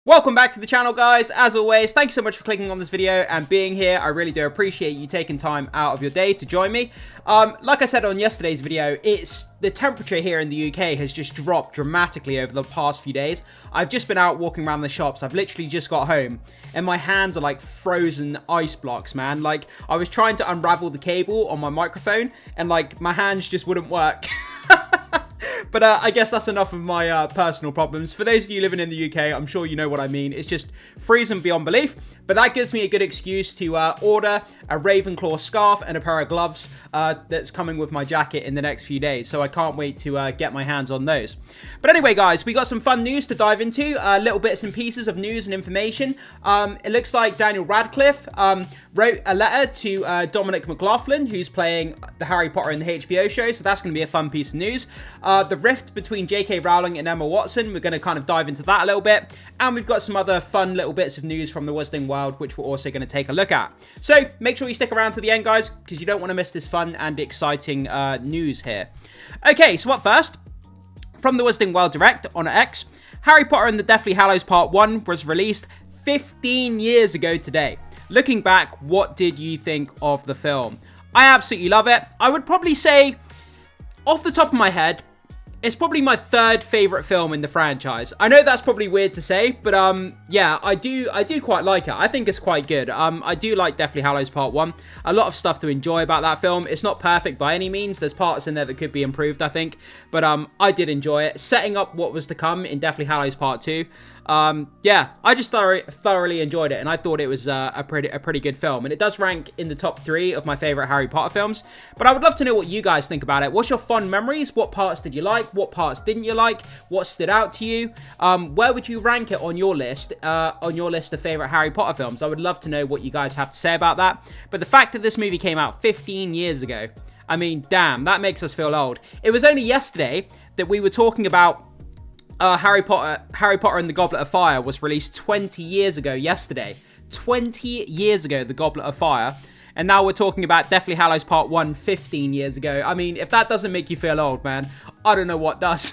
Welcome back to the channel, guys. As always, thanks so much for clicking on this video and being here. I really do appreciate you taking time out of your day to join me. Like I said on yesterday's video, the temperature here in the UK has just dropped dramatically over the past few days. I've just been out walking around the shops. I've literally just got home and my hands are like frozen ice blocks, man. Like, I was trying to unravel the cable on my microphone and like my hands just wouldn't work. But I guess that's enough of my personal problems. For those of you living in the UK, I'm sure you know what I mean. It's just freezing beyond belief. But that gives me a good excuse to order a Ravenclaw Scarf and a pair of gloves that's coming with my jacket in the next few days. So I can't wait to get my hands on those. But anyway, guys, we got some fun news to dive into. Little bits and pieces of news and information. It looks like Daniel Radcliffe wrote a letter to Dominic McLaughlin, who's playing the Harry Potter in the HBO show. So that's going to be a fun piece of news. The rift between JK Rowling and Emma Watson, we're going to kind of dive into that a little bit. And we've got some other fun little bits of news from the Wizarding World, which we're also going to take a look at. So make sure you stick around to the end, guys, because you don't want to miss this fun and exciting news here. Okay, so up first, from the Wizarding World Direct on X, Harry Potter and the Deathly Hallows Part 1 was released 15 years ago today. Looking back, what did you think of the film? I absolutely love it. I would probably say, off the top of my head, it's probably my third favorite film in the franchise. I know that's probably weird to say, but yeah, I do quite like it. I think it's quite good. I do like Deathly Hallows Part 1. A lot of stuff to enjoy about that film. It's not perfect by any means. There's parts in there that could be improved, I think. But I did enjoy it. Setting up what was to come in Deathly Hallows Part 2. Yeah, I just thoroughly enjoyed it, and I thought it was a pretty good film, and it does rank in the top 3 of my favorite Harry Potter films. But I would love to know what you guys think about it. What's your fond memories? What parts did you like? What parts didn't you like? What stood out to you? Where would you rank it on your list of favorite Harry Potter films? I would love to know what you guys have to say about that. But the fact that this movie came out 15 years ago, I mean, damn, that makes us feel old. It was only yesterday that we were talking about Harry Potter and the Goblet of Fire was released 20 years ago yesterday. 20 years ago, the Goblet of Fire. And now we're talking about Deathly Hallows Part 1 15 years ago. I mean, if that doesn't make you feel old, man, I don't know what does.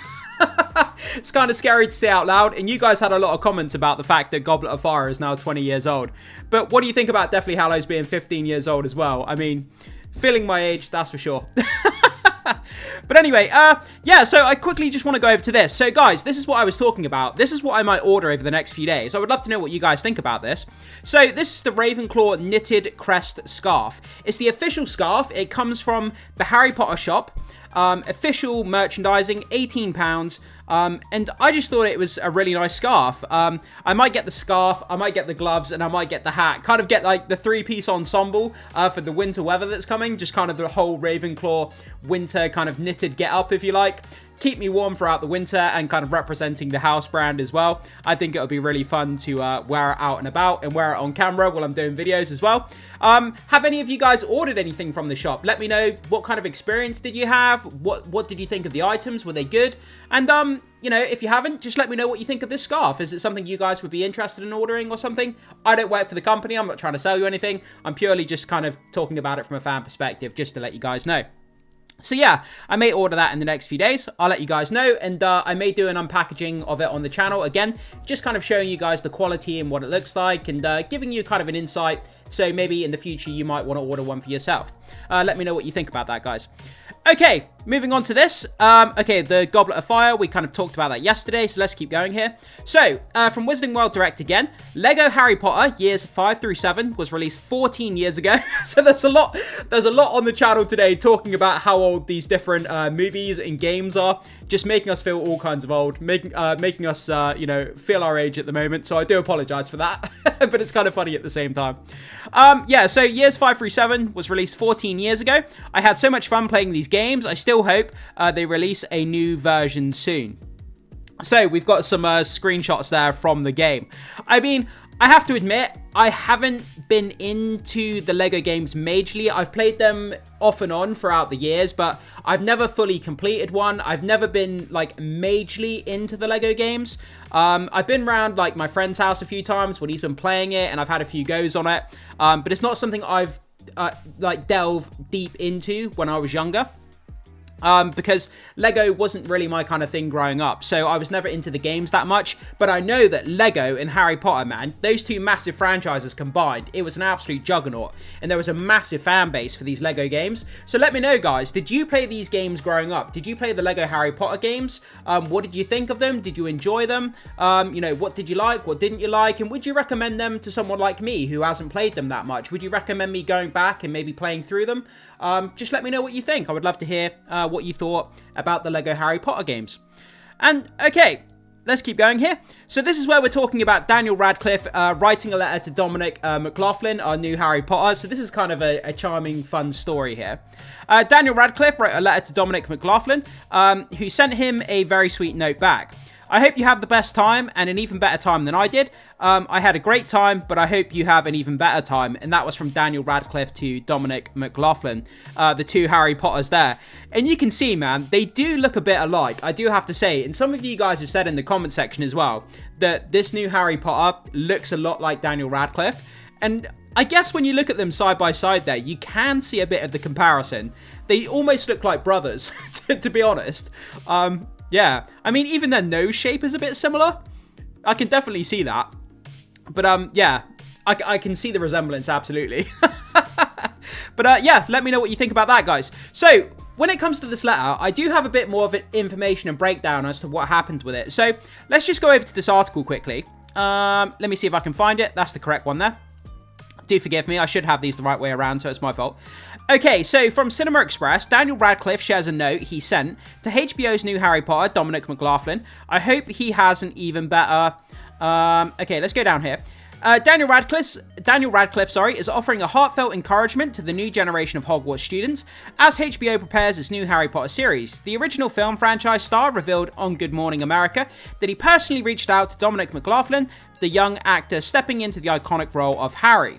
It's kind of scary to say out loud. And you guys had a lot of comments about the fact that Goblet of Fire is now 20 years old. But what do you think about Deathly Hallows being 15 years old as well? I mean, feeling my age, that's for sure. But anyway, yeah, so I quickly just want to go over to this. So guys, this is what I was talking about. This is what I might order over the next few days. I would love to know what you guys think about this. So this is the Ravenclaw Knitted Crest Scarf. It's the official scarf. It comes from the Harry Potter shop. Official merchandising, £18. And I just thought it was a really nice scarf. I might get the scarf, I might get the gloves, and I might get the hat. Kind of get like the 3-piece ensemble for the winter weather that's coming. Just kind of the whole Ravenclaw winter kind of knitted get up, if you like. Keep me warm throughout the winter and kind of representing the house brand as well. I think it'll be really fun to wear it out and about and wear it on camera while I'm doing videos as well. Have any of you guys ordered anything from the shop? Let me know, what kind of experience did you have? What did you think of the items? Were they good? And you know, if you haven't, just let me know what you think of this scarf. Is it something you guys would be interested in ordering or something? I don't work for the company. I'm not trying to sell you anything. I'm purely just kind of talking about it from a fan perspective, just to let you guys know. So yeah, I may order that in the next few days. I'll let you guys know, and I may do an unpackaging of it on the channel. Again, just kind of showing you guys the quality and what it looks like, and giving you kind of an insight. So maybe in the future, you might want to order one for yourself. Let me know what you think about that, guys. Okay, moving on to this. Okay, the Goblet of Fire, we kind of talked about that yesterday, so let's keep going here. So, from Wizarding World Direct again, Lego Harry Potter years 5 through 7 was released 14 years ago. So there's a lot on the channel today talking about how old these different movies and games are, just making us feel all kinds of old, making us, you know, feel our age at the moment. So I do apologize for that, but it's kind of funny at the same time. Yeah, so years 5 through 7 was released 14 years ago. I had so much fun playing these games. I still hope they release a new version soon. So we've got some screenshots there from the game. I mean, I have to admit, I haven't been into the Lego games majorly. I've played them off and on throughout the years, but I've never fully completed one. I've never been like majorly into the Lego games. I've been around like my friend's house a few times when he's been playing it, and I've had a few goes on it. But it's not something I've like delved deep into when I was younger. because Lego wasn't really my kind of thing growing up, so I was never into the games that much, but I know that Lego and Harry Potter, man, those two massive franchises combined, it was an absolute juggernaut, and there was a massive fan base for these Lego games. So let me know, guys, did you play these games growing up? Did you play the Lego Harry Potter games? What did you think of them? Did you enjoy them? You know, what did you like? What didn't you like? And would you recommend them to someone like me who hasn't played them that much? Would you recommend me going back and maybe playing through them? Just let me know what you think. I would love to hear what you thought about the Lego Harry Potter games. And okay, let's keep going here. So this is where we're talking about Daniel Radcliffe writing a letter to Dominic McLaughlin, our new Harry Potter. So this is kind of a charming, fun story here. Daniel Radcliffe wrote a letter to Dominic McLaughlin, who sent him a very sweet note back. I hope you have the best time and an even better time than I did. I had a great time, but I hope you have an even better time. And that was from Daniel Radcliffe to Dominic McLaughlin, the two Harry Potters there. And you can see, man, they do look a bit alike, I do have to say. And some of you guys have said in the comment section as well that this new Harry Potter looks a lot like Daniel Radcliffe. And I guess when you look at them side by side there, you can see a bit of the comparison. They almost look like brothers, to be honest. Yeah, I mean, even their nose shape is a bit similar. I can definitely see that. But, yeah, I can see the resemblance, absolutely. But, yeah, let me know what you think about that, guys. So, when it comes to this letter, I do have a bit more of information and breakdown as to what happened with it. So, let's just go over to this article quickly. Let me see if I can find it. That's the correct one there. Do forgive me, I should have these the right way around, so it's my fault. Okay, so from Cinema Express, Daniel Radcliffe shares a note he sent to HBO's new Harry Potter, Dominic McLaughlin. I hope he has an even better... okay, let's go down here. Daniel Radcliffe, is offering a heartfelt encouragement to the new generation of Hogwarts students as HBO prepares its new Harry Potter series. The original film franchise star revealed on Good Morning America that he personally reached out to Dominic McLaughlin, the young actor stepping into the iconic role of Harry.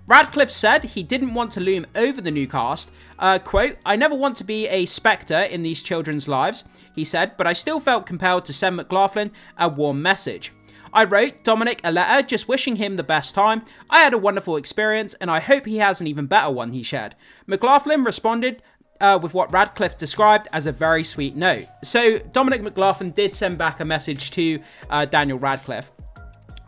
Radcliffe said he didn't want to loom over the new cast. Quote, I never want to be a spectre in these children's lives, he said, but I still felt compelled to send McLaughlin a warm message. I wrote Dominic a letter just wishing him the best time. I had a wonderful experience and I hope he has an even better one, he shared. McLaughlin responded with what Radcliffe described as a very sweet note. So Dominic McLaughlin did send back a message to Daniel Radcliffe.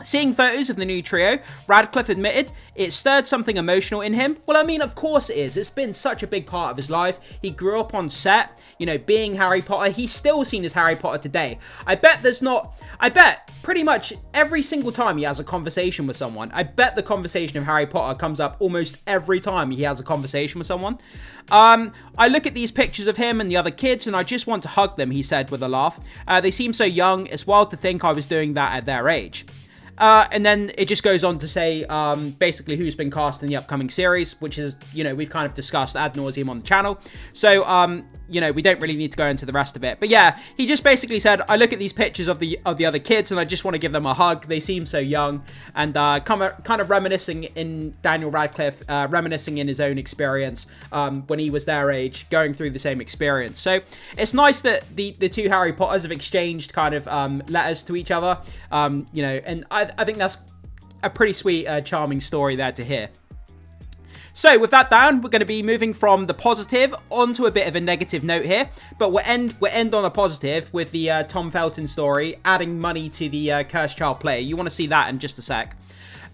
Seeing photos of the new trio, Radcliffe admitted it stirred something emotional in him. Well, I mean, of course it is. It's been such a big part of his life. He grew up on set, you know, being Harry Potter. He's still seen as Harry Potter today. I bet pretty much every single time he has a conversation with someone, I bet the conversation of Harry Potter comes up almost every time he has a conversation with someone. I look at these pictures of him and the other kids and I just want to hug them, he said with a laugh. They seem so young. It's wild to think I was doing that at their age. And then it just goes on to say, basically who's been cast in the upcoming series, which is, you know, we've kind of discussed ad nauseum on the channel. So, you know, we don't really need to go into the rest of it. But yeah, he just basically said, I look at these pictures of the other kids and I just want to give them a hug. They seem so young, and kind of reminiscing in Daniel Radcliffe, reminiscing in his own experience when he was their age, going through the same experience. So it's nice that the two Harry Potters have exchanged kind of letters to each other, you know, and I think that's a pretty sweet, charming story there to hear. So with that down, we're going to be moving from the positive onto a bit of a negative note here, but we'll end on a positive with the Tom Felton story, adding money to the Cursed Child play. You want to see that in just a sec.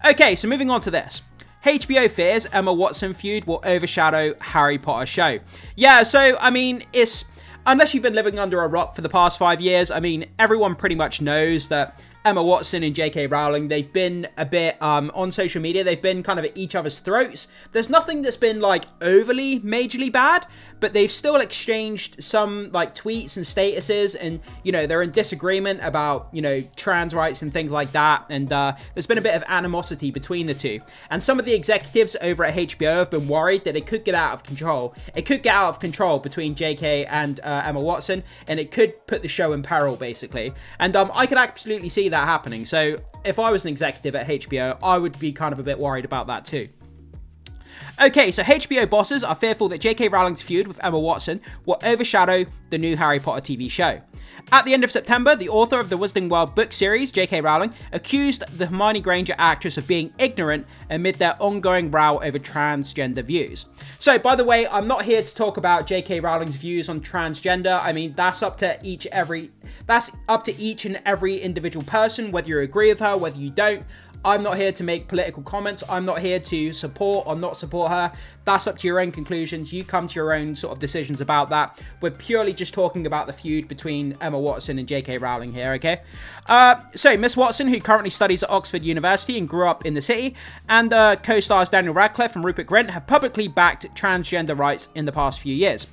Okay, so moving on to this. HBO fears Emma Watson feud will overshadow Harry Potter show. Yeah, so, I mean, unless you've been living under a rock for the past 5 years, I mean, everyone pretty much knows that Emma Watson and JK Rowling, they've been a bit, on social media, they've been kind of at each other's throats. There's nothing that's been, like, overly, majorly bad, but they've still exchanged some, like, tweets and statuses, and, you know, they're in disagreement about, you know, trans rights and things like that, and there's been a bit of animosity between the two. And some of the executives over at HBO have been worried that it could get out of control. It could get out of control between JK and Emma Watson, and it could put the show in peril, basically. And I could absolutely see that happening. So if I was an executive at HBO, I would be kind of a bit worried about that too. Okay, so HBO bosses are fearful that JK Rowling's feud with Emma Watson will overshadow the new Harry Potter TV show. At the end of September, the author of the Wizarding World book series, JK Rowling, accused the Hermione Granger actress of being ignorant amid their ongoing row over transgender views. So, by the way, I'm not here to talk about JK Rowling's views on transgender. I mean, that's up to each and every individual person, whether you agree with her, whether you don't. I'm not here to make political comments. I'm not here to support or not support her. That's up to your own conclusions. You come to your own sort of decisions about that. We're purely just talking about the feud between Emma Watson and JK Rowling here, okay? So, Miss Watson, who currently studies at Oxford University and grew up in the city, and co-stars Daniel Radcliffe and Rupert Grint have publicly backed transgender rights in the past few years.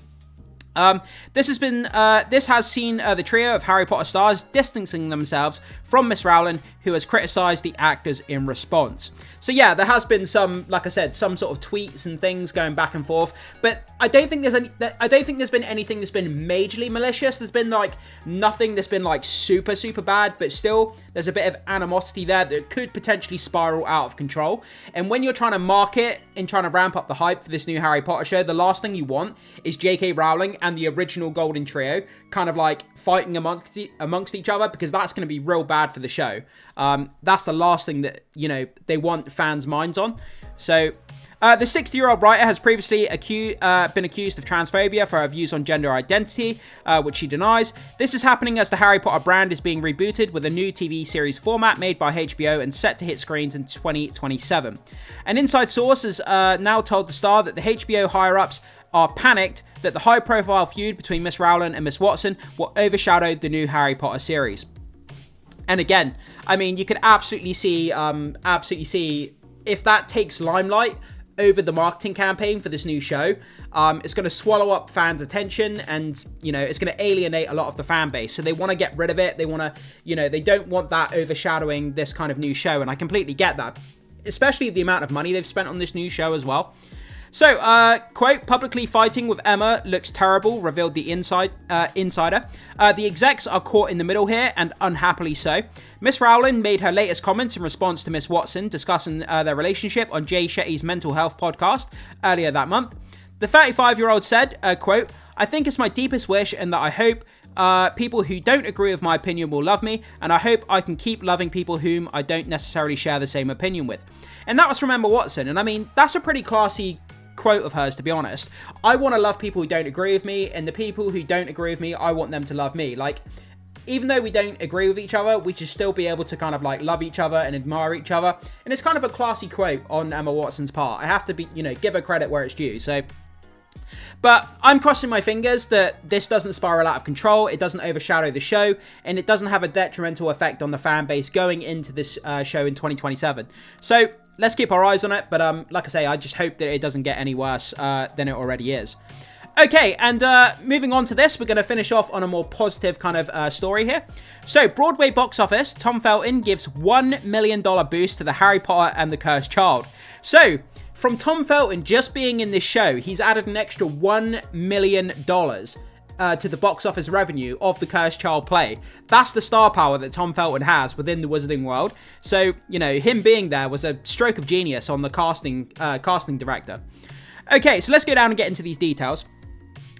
This has seen the trio of Harry Potter stars distancing themselves from Miss Rowling, who has criticised the actors in response. So yeah, there has been some, like I said, some sort of tweets and things going back and forth, but I don't think there's been anything that's been majorly malicious. There's been like nothing that's been like super bad, but still there's a bit of animosity there that could potentially spiral out of control. And when you're trying to market and trying to ramp up the hype for this new Harry Potter show, the last thing you want is JK Rowling and the original Golden Trio kind of like fighting amongst each other, because that's going to be real bad for the show. That's the last thing that, you know, they want fans' minds on. So the 60-year-old writer has previously been accused of transphobia for her views on gender identity, which she denies. This is happening as the Harry Potter brand is being rebooted with a new TV series format made by HBO and set to hit screens in 2027. An inside source has now told the Star that the HBO higher-ups are panicked that the high-profile feud between Miss Rowling and Miss Watson will overshadow the new Harry Potter series. And again, I mean, you could absolutely see if that takes limelight over the marketing campaign for this new show, it's going to swallow up fans' attention, and, you know, it's going to alienate a lot of the fan base. So they want to get rid of it. They want to, you know, they don't want that overshadowing this kind of new show. And I completely get that, especially the amount of money they've spent on this new show as well. So, quote, publicly fighting with Emma looks terrible, revealed the insider. The execs are caught in the middle here, and unhappily so. Miss Rowling made her latest comments in response to Miss Watson discussing their relationship on Jay Shetty's mental health podcast earlier that month. The 35-year-old said, quote, I think it's my deepest wish, and that I hope people who don't agree with my opinion will love me, and I hope I can keep loving people whom I don't necessarily share the same opinion with. And that was from Emma Watson, and I mean, that's a pretty classy quote of hers, to be honest. I want to love people who don't agree with me, and the people who don't agree with me, I want them to love me. Like, even though we don't agree with each other, we should still be able to kind of like love each other and admire each other. And it's kind of a classy quote on Emma Watson's part. I have to be, you know, give her credit where it's due. So, but I'm crossing my fingers that this doesn't spiral out of control, it doesn't overshadow the show, and it doesn't have a detrimental effect on the fan base going into this show in 2027. So let's keep our eyes on it, but like I say, I just hope that it doesn't get any worse than it already is. Okay, and moving on to this, we're going to finish off on a more positive kind of story here. So, Broadway box office, Tom Felton gives $1 million boost to the Harry Potter and the Cursed Child. So, from Tom Felton just being in this show, he's added an extra $1 million to the box office revenue of the Cursed Child play. That's the star power that Tom Felton has within the Wizarding World. So, you know, him being there was a stroke of genius on the casting director. Okay, so let's go down and get into these details.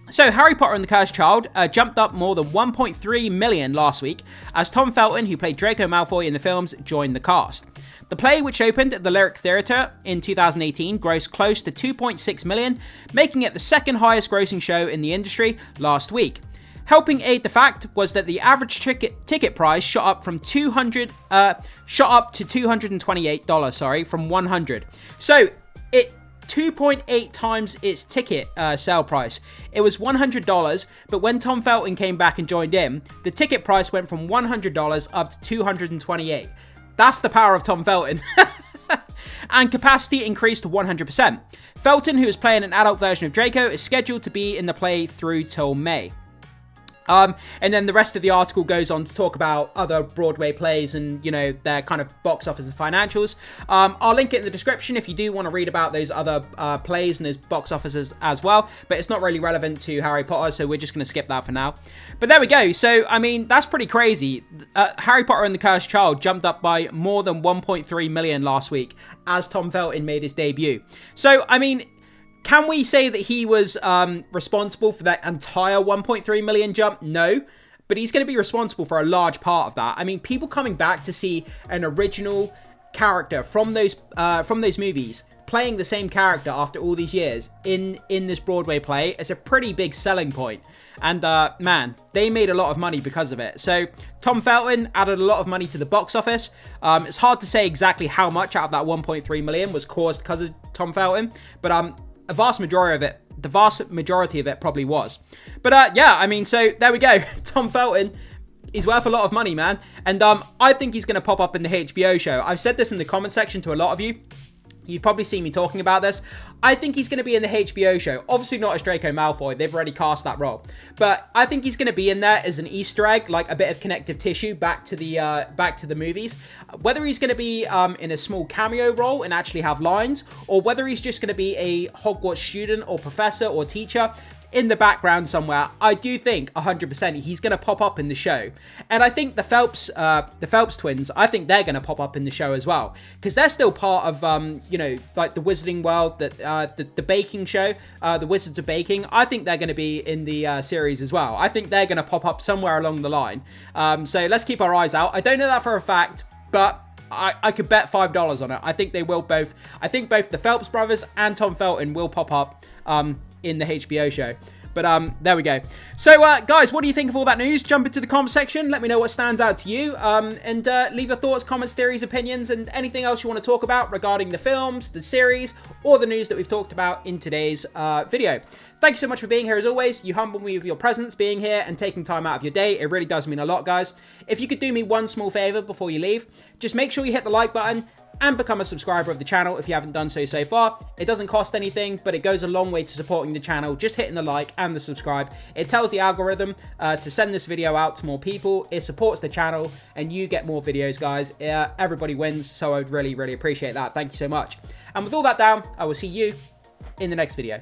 So, Harry Potter and the Cursed Child jumped up more than 1.3 million last week as Tom Felton, who played Draco Malfoy in the films, joined the cast. The play, which opened at the Lyric Theatre in 2018, grossed close to 2.6 million, making it the second highest grossing show in the industry last week. Helping aid the fact was that the average ticket price shot up to $228, from $100. So, it 2.8 times its ticket sale price. It was $100, but when Tom Felton came back and joined in, the ticket price went from $100 up to $228. That's the power of Tom Felton. And capacity increased to 100%. Felton, who is playing an adult version of Draco, is scheduled to be in the play through till May. And then the rest of the article goes on to talk about other Broadway plays and, you know, their kind of box office and financials. I'll link it in the description if you do want to read about those other plays and those box offices as well. But it's not really relevant to Harry Potter, so we're just going to skip that for now. But there we go. So, I mean, that's pretty crazy. Harry Potter and the Cursed Child jumped up by more than 1.3 million last week as Tom Felton made his debut. So, I mean, can we say that he was responsible for that entire 1.3 million jump? No. but he's going to be responsible for a large part of that. I mean, people coming back to see an original character from those movies playing the same character after all these years in this Broadway play is a pretty big selling point. And man, they made a lot of money because of it. So Tom Felton added a lot of money to the box office. It's hard to say exactly how much out of that 1.3 million was caused because of Tom Felton, but the vast majority of it probably was. But yeah, I mean, so there we go. Tom Felton, he's worth a lot of money, man. And I think he's going to pop up in the HBO show. I've said this in the comment section to a lot of you. You've probably seen me talking about this. I think he's going to be in the HBO show. Obviously not as Draco Malfoy. They've already cast that role. But I think he's going to be in there as an Easter egg, like a bit of connective tissue back to the movies. Whether he's going to be in a small cameo role and actually have lines, or whether he's just going to be a Hogwarts student or professor or teacher in the background somewhere, I do think 100% he's going to pop up in the show. And I think the Phelps twins, I think they're going to pop up in the show as well, because they're still part of you know, like the Wizarding World, the baking show, the Wizards of Baking. I think they're going to be in the series as well. I think they're going to pop up somewhere along the line. So let's keep our eyes out. I don't know that for a fact, but I could bet $5 on it. I think they will both. I think both the Phelps brothers and Tom Felton will pop up in the HBO show. But there we go. So guys, what do you think of all that news? Jump into the comment section. Let me know what stands out to you. And leave your thoughts, comments, theories, opinions, and anything else you want to talk about regarding the films, the series, or the news that we've talked about in today's video. Thank you so much for being here as always. You humble me with your presence, being here, and taking time out of your day. It really does mean a lot, guys. If you could do me one small favor before you leave, just make sure you hit the like button and become a subscriber of the channel if you haven't done so far. It doesn't cost anything, but it goes a long way to supporting the channel, just hitting the like and the subscribe. It tells the algorithm to send this video out to more people. It supports the channel, and you get more videos, guys. Everybody wins, so I would really, really appreciate that. Thank you so much. And with all that down, I will see you in the next video.